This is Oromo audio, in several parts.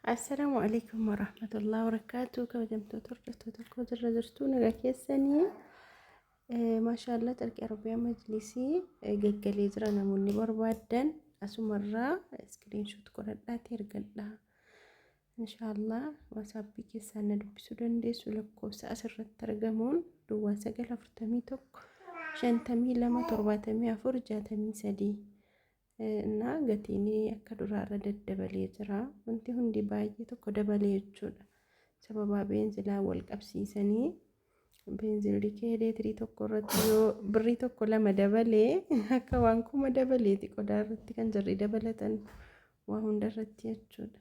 السلام عليكم ورحمة الله وبركاته. كوجمتو ترجتو تركو درجتو نجا كيسني ما شاء الله ترك ربيع مجلسي جعلي زرا نموني بربادن أسمرة سكرين شوت كوردا ترجعنا إن شاء الله وسابي كيسان بسودان دي سلكو سأسر الترجمون دوا سجل فرتمي توك شنتمي لما ترباتمي أفرجاتمي سدي na gatiin akka duraarra daddabalee jira. Wanti hundi baay'ee tokko dabalee jechuudha. Sababa beenzilaa wal qabsiisanii beenzilli leetirii tokko irratti yoo birrii tokko lama dabalee akka waan kuma dabaleeti qodaa irratti kan jirri dabalatan waa hunda irratti jechuudha.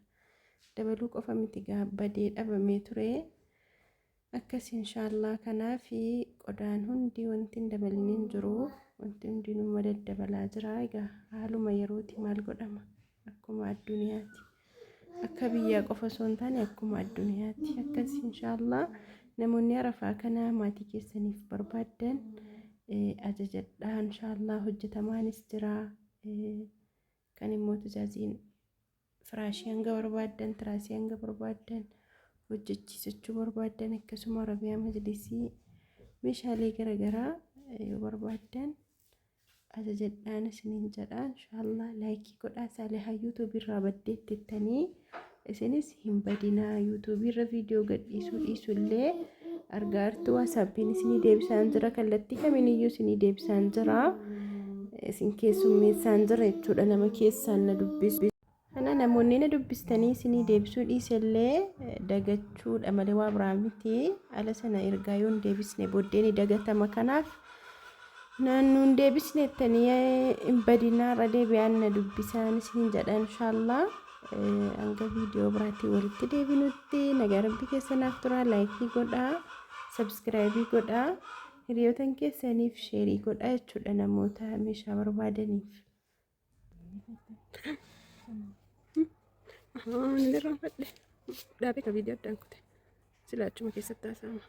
Dabaluu qofa miti gaabbadee dhabamee ture. Akkas inshallah kanaafi qodaan hundi wanti dabaliniin jiru. Wanti hundi numa daddabalaa jira. Egaa haaluma yerooti maal godhama akkuma addunyaati. Akka biyyaa qofa osoo hin taane akkuma addunyaati. Akkas inshallah namoonni arafaa kana maatii keessaniif barbaadan ajajadhaa inshallah hojjetamaanis jira. Kan immoo tajaajiin firaashii hanga barbaadan tiraasii hanga barbaadan hojjechiisachuu barbaadan akkasuma rabiyaa majlisii meeshaalee garaagaraa barbaadan ajajadhaan isiniin jedha inshallah laayikii godhaa saalihaa yuutuub irraa baddeettanii isinis hin badinaa yuutuub irra viidiyoo gadhiisullee argaartu waasappiin isinii deebisaan jira kallattii kamiiniyyuu isinii deebisaan jira isin keessummeessaan jira jechuudha nama keessaan na dubbisu kana namoonni na dubbistanii isinii deebisuu dhiisellee dagachuudha malee waa biraa miti ala sana ergaa yoon deebisne booddeen dagatama kanaaf naannoon deebisnettanii hin badinaa irra deebi'aan na dubbisaan isin jedha inshallah hanga viidiyoo biraatti walitti deebinutti nagaa rabbi keessanaaf tura laayikii godhaa sabskraayibii godhaa hiriyootan keessaniif sheerii godhaa jechuudha namoota meeshaa barbaadaniif. Nirraan fadhe dhaabee ka viidiyoo addaan kute silaachuma keessatti haasa'ama.